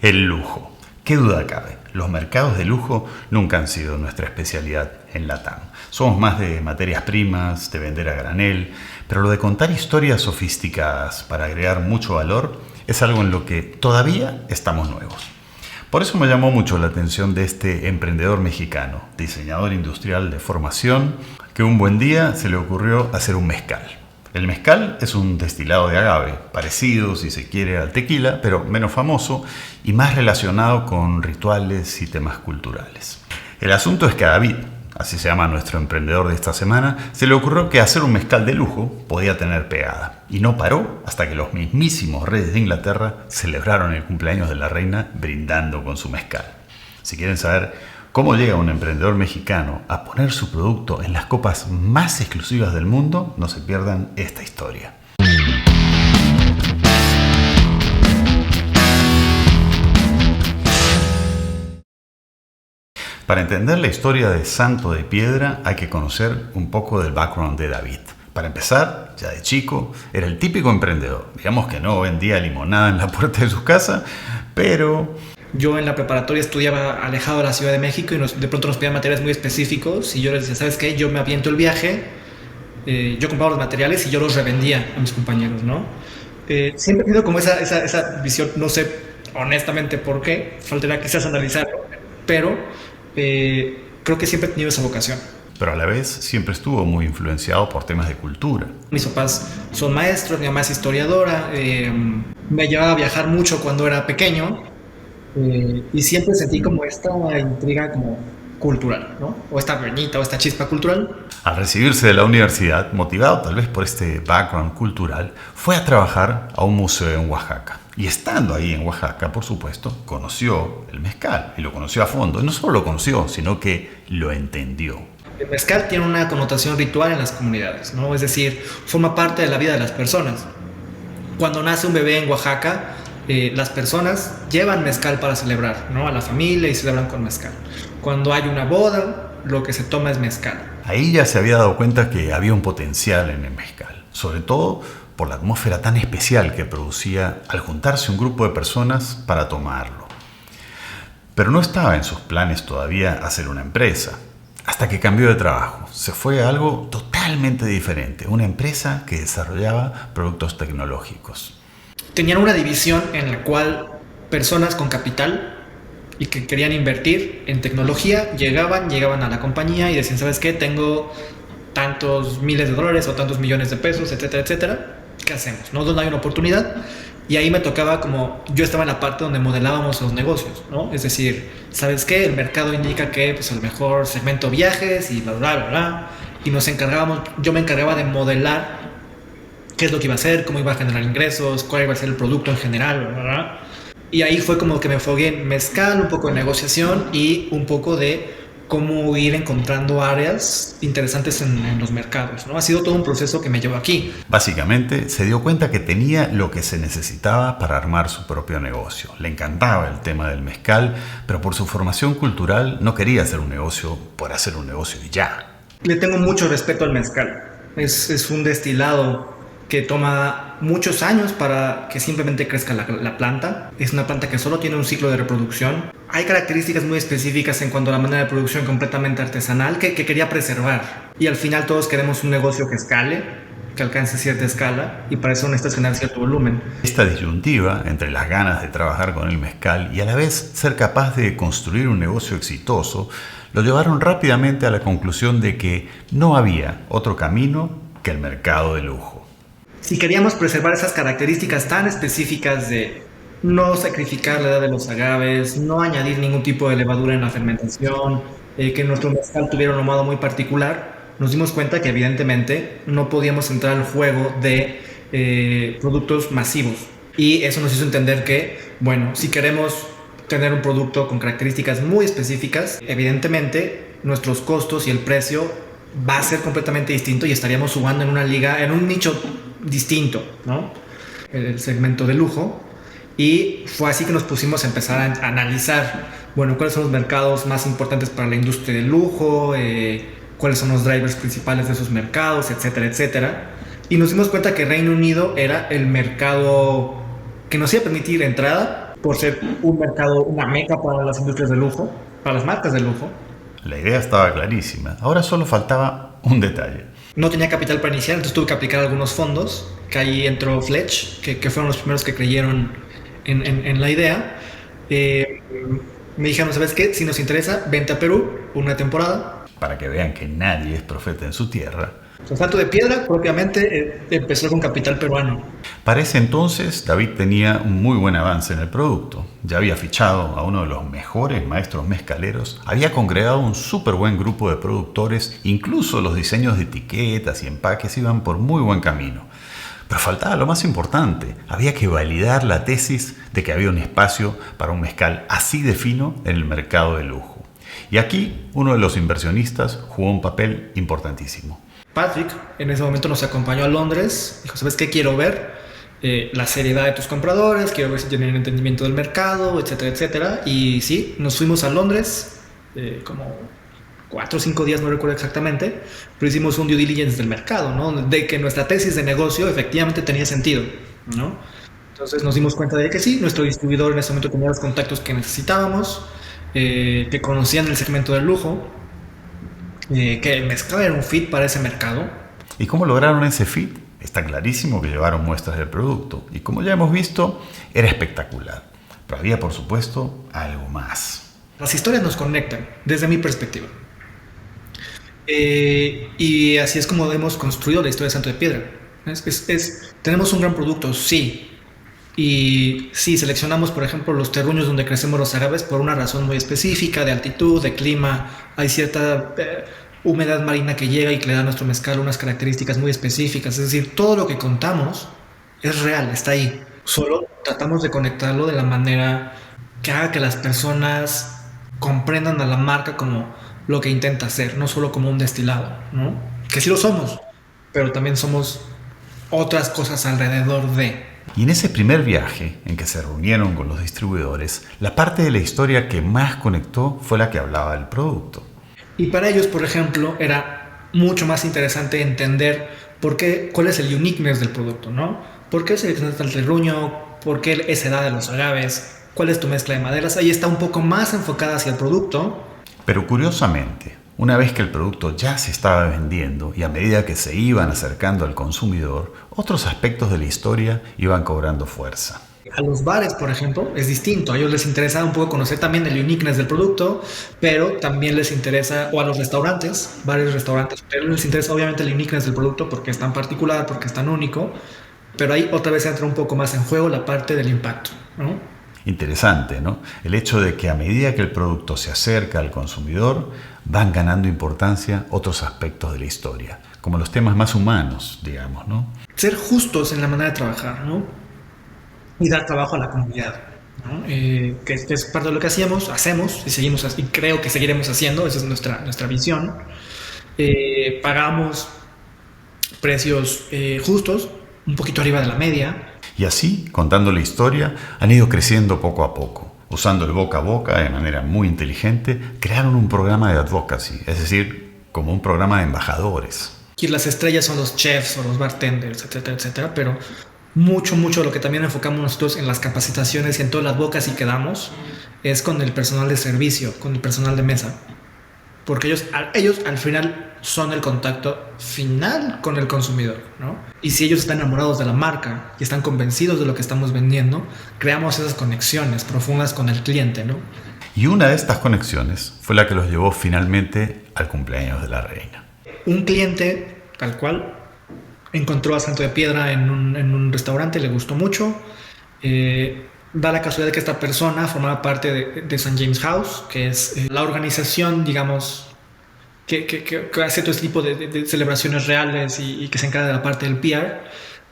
El lujo. ¿Qué duda cabe? Los mercados de lujo nunca han sido nuestra especialidad en LATAM. Somos más de materias primas, de vender a granel, pero lo de contar historias sofisticadas para agregar mucho valor es algo en lo que todavía estamos nuevos. Por eso me llamó mucho la atención de este emprendedor mexicano, diseñador industrial de formación, que un buen día se le ocurrió hacer un mezcal. El mezcal es un destilado de agave, parecido, si se quiere, al tequila, pero menos famoso y más relacionado con rituales y temas culturales. El asunto es que a David, así se llama nuestro emprendedor de esta semana, se le ocurrió que hacer un mezcal de lujo podía tener pegada. Y no paró hasta que los mismísimos reyes de Inglaterra celebraron el cumpleaños de la reina brindando con su mezcal. Si quieren saber cómo llega un emprendedor mexicano a poner su producto en las copas más exclusivas del mundo, no se pierdan esta historia. Para entender la historia de Santo de Piedra hay que conocer un poco del background de David. Para empezar, ya de chico, era el típico emprendedor. Digamos que no vendía limonada en la puerta de su casa, pero yo en la preparatoria estudiaba alejado de la Ciudad de México y de pronto nos pedían materiales muy específicos y yo les decía, ¿sabes qué? Yo me aviento el viaje, yo compraba los materiales y yo los revendía a mis compañeros, ¿no? Siempre he tenido como esa visión, no sé honestamente por qué, faltaría quizás analizarlo, pero creo que siempre he tenido esa vocación. Pero a la vez siempre estuvo muy influenciado por temas de cultura. Mis papás son maestros, mi mamá es historiadora, me llevaba a viajar mucho cuando era pequeño. Y siempre sentí como esta intriga como cultural, ¿no? O esta venita o esta chispa cultural. Al recibirse de la universidad, motivado tal vez por este background cultural, fue a trabajar a un museo en Oaxaca. Y estando ahí en Oaxaca, por supuesto, conoció el mezcal y lo conoció a fondo. Y no solo lo conoció, sino que lo entendió. El mezcal tiene una connotación ritual en las comunidades, ¿no? Es decir, forma parte de la vida de las personas. Cuando nace un bebé en Oaxaca, las personas llevan mezcal para celebrar, ¿no? A la familia y celebran con mezcal. Cuando hay una boda, lo que se toma es mezcal. Ahí ya se había dado cuenta que había un potencial en el mezcal, sobre todo por la atmósfera tan especial que producía al juntarse un grupo de personas para tomarlo. Pero no estaba en sus planes todavía hacer una empresa, hasta que cambió de trabajo. Se fue a algo totalmente diferente, una empresa que desarrollaba productos tecnológicos. Tenían una división en la cual personas con capital y que querían invertir en tecnología llegaban a la compañía y decían, ¿sabes qué? Tengo tantos miles de dólares o tantos millones de pesos, etcétera, etcétera. ¿Qué hacemos? ¿No? ¿Dónde hay una oportunidad? Y ahí me tocaba como, yo estaba en la parte donde modelábamos los negocios, ¿no? Es decir, ¿sabes qué? El mercado indica que pues, el mejor segmento viajes y bla, bla, bla, bla. Y yo me encargaba de modelar qué es lo que iba a hacer, cómo iba a generar ingresos, cuál iba a ser el producto en general, ¿verdad? Y ahí fue como que me enfoqué en mezcal, un poco de negociación y un poco de cómo ir encontrando áreas interesantes en los mercados, ¿no? Ha sido todo un proceso que me llevó aquí. Básicamente, se dio cuenta que tenía lo que se necesitaba para armar su propio negocio. Le encantaba el tema del mezcal, pero por su formación cultural no quería hacer un negocio por hacer un negocio y ya. Le tengo mucho respeto al mezcal. Es un destilado que toma muchos años para que simplemente crezca la planta. Es una planta que solo tiene un ciclo de reproducción. Hay características muy específicas en cuanto a la manera de producción completamente artesanal que quería preservar. Y al final todos queremos un negocio que escale, que alcance cierta escala, y para eso necesitas generar cierto volumen. Esta disyuntiva entre las ganas de trabajar con el mezcal y a la vez ser capaz de construir un negocio exitoso lo llevaron rápidamente a la conclusión de que no había otro camino que el mercado de lujo. Si queríamos preservar esas características tan específicas de no sacrificar la edad de los agaves, no añadir ningún tipo de levadura en la fermentación, que nuestro mezcal tuviera un ahumado muy particular, nos dimos cuenta que evidentemente no podíamos entrar al juego de productos masivos. Y eso nos hizo entender que, bueno, si queremos tener un producto con características muy específicas, evidentemente nuestros costos y el precio va a ser completamente distinto y estaríamos jugando en una liga, en un nicho distinto, ¿no? El segmento de lujo. Y fue así que nos pusimos a empezar a analizar, bueno, cuáles son los mercados más importantes para la industria del lujo, cuáles son los drivers principales de esos mercados, etcétera, etcétera. Y nos dimos cuenta que Reino Unido era el mercado que nos iba a permitir entrada por ser un mercado, una meca para las industrias de lujo, para las marcas de lujo. La idea estaba clarísima, ahora solo faltaba un detalle. No tenía capital para iniciar, entonces tuve que aplicar algunos fondos, que ahí entró Fletch, que fueron los primeros que creyeron en la idea. Eh, Me dijeron, ¿sabes qué? Si nos interesa, vente a Perú una temporada. Para que vean que nadie es profeta en su tierra. O sea, Salto de Piedra propiamente empezó con capital peruano. Para ese entonces, David tenía un muy buen avance en el producto. Ya había fichado a uno de los mejores maestros mezcaleros, había congregado un súper buen grupo de productores, incluso los diseños de etiquetas y empaques iban por muy buen camino. Pero faltaba lo más importante, había que validar la tesis de que había un espacio para un mezcal así de fino en el mercado de lujo. Y aquí uno de los inversionistas jugó un papel importantísimo. Patrick en ese momento nos acompañó a Londres, dijo, ¿sabes qué? Quiero ver la seriedad de tus compradores, quiero ver si tienen entendimiento del mercado, etcétera, etcétera. Y sí, nos fuimos a Londres, como 4 o 5 días, no recuerdo exactamente, pero hicimos un due diligence del mercado, ¿no? De que nuestra tesis de negocio efectivamente tenía sentido, ¿no? Entonces nos dimos cuenta de que sí, nuestro distribuidor en ese momento tenía los contactos que necesitábamos, que conocían el segmento del lujo, que el mezcal era un fit para ese mercado. ¿Y cómo lograron ese fit? Está clarísimo que llevaron muestras del producto y como ya hemos visto, era espectacular. Pero había, por supuesto, algo más. Las historias nos conectan, desde mi perspectiva. Y así es como hemos construido la historia de Santo de Piedra. Tenemos un gran producto, sí. Y sí, seleccionamos, por ejemplo, los terruños donde crecemos los agaves por una razón muy específica, de altitud, de clima. Hay cierta humedad marina que llega y que le da a nuestro mezcal unas características muy específicas. Es decir, todo lo que contamos es real, está ahí. Solo tratamos de conectarlo de la manera que haga que las personas comprendan a la marca como lo que intenta hacer, no solo como un destilado, ¿no? Que sí lo somos, pero también somos otras cosas alrededor de. Y en ese primer viaje en que se reunieron con los distribuidores, la parte de la historia que más conectó fue la que hablaba del producto. Y para ellos, por ejemplo, era mucho más interesante entender cuál es el uniqueness del producto, ¿no? ¿Por qué seleccionaste el terruño? ¿Por qué esa edad de los agaves? ¿Cuál es tu mezcla de maderas? Ahí está un poco más enfocada hacia el producto. Pero curiosamente, una vez que el producto ya se estaba vendiendo y a medida que se iban acercando al consumidor, otros aspectos de la historia iban cobrando fuerza. A los bares, por ejemplo, es distinto. A ellos les interesa un poco conocer también el uniqueness del producto, pero también les interesa, o a los restaurantes, bares, restaurantes, pero les interesa obviamente el uniqueness del producto porque es tan particular, porque es tan único, pero ahí otra vez entra un poco más en juego la parte del impacto, ¿no? Interesante, ¿no? El hecho de que a medida que el producto se acerca al consumidor, van ganando importancia otros aspectos de la historia, como los temas más humanos, digamos, ¿no? Ser justos en la manera de trabajar, ¿no? Y dar trabajo a la comunidad, ¿no? Que es parte de lo que hacemos y seguimos y creo que seguiremos haciendo, esa es nuestra visión. Pagamos precios justos, un poquito arriba de la media. Y así, contando la historia, han ido creciendo poco a poco. Usando el boca a boca de manera muy inteligente, crearon un programa de advocacy, es decir, como un programa de embajadores. Aquí las estrellas son los chefs o los bartenders, etcétera, etcétera, pero mucho de lo que también enfocamos nosotros en las capacitaciones y en todas las bocas y que damos es con el personal de servicio, con el personal de mesa. Porque ellos al final son el contacto final con el consumidor, ¿no? Y si ellos están enamorados de la marca y están convencidos de lo que estamos vendiendo, creamos esas conexiones profundas con el cliente, ¿no? Y una de estas conexiones fue la que los llevó finalmente al cumpleaños de la reina. Un cliente, tal cual, encontró a Santo de Piedra en un restaurante, le gustó mucho. Da la casualidad de que esta persona formaba parte de St. James House, que es la organización, digamos, que hace todo este tipo de celebraciones reales y que se encarga de la parte del PR.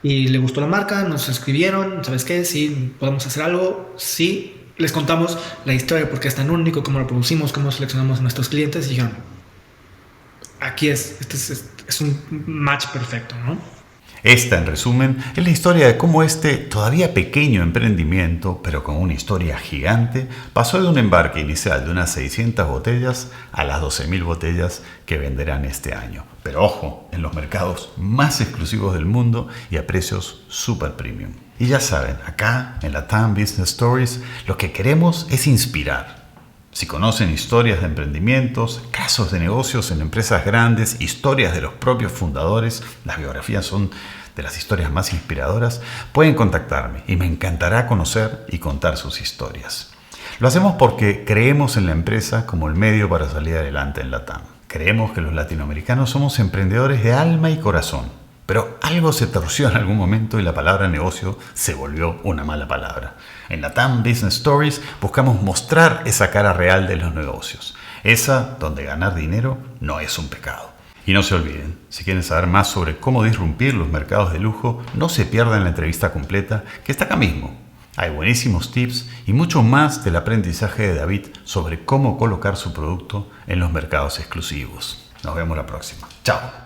Y le gustó la marca, nos escribieron, ¿sabes qué? Sí, podemos hacer algo, sí. Les contamos la historia, por qué es tan único, cómo lo producimos, cómo seleccionamos a nuestros clientes y dijeron, aquí es un match perfecto, ¿no? Esta, en resumen, es la historia de cómo este todavía pequeño emprendimiento, pero con una historia gigante, pasó de un embarque inicial de unas 600 botellas a las 12.000 botellas que venderán este año. Pero ojo, en los mercados más exclusivos del mundo y a precios super premium. Y ya saben, acá en LATAM Business Stories lo que queremos es inspirar. Si conocen historias de emprendimientos, casos de negocios en empresas grandes, historias de los propios fundadores, las biografías son de las historias más inspiradoras, pueden contactarme y me encantará conocer y contar sus historias. Lo hacemos porque creemos en la empresa como el medio para salir adelante en LATAM. Creemos que los latinoamericanos somos emprendedores de alma y corazón, pero algo se torció en algún momento y la palabra negocio se volvió una mala palabra. En LATAM Business Stories buscamos mostrar esa cara real de los negocios, esa donde ganar dinero no es un pecado. Y no se olviden, si quieren saber más sobre cómo disrumpir los mercados de lujo, no se pierdan la entrevista completa que está acá mismo. Hay buenísimos tips y mucho más del aprendizaje de David sobre cómo colocar su producto en los mercados exclusivos. Nos vemos la próxima. Chao.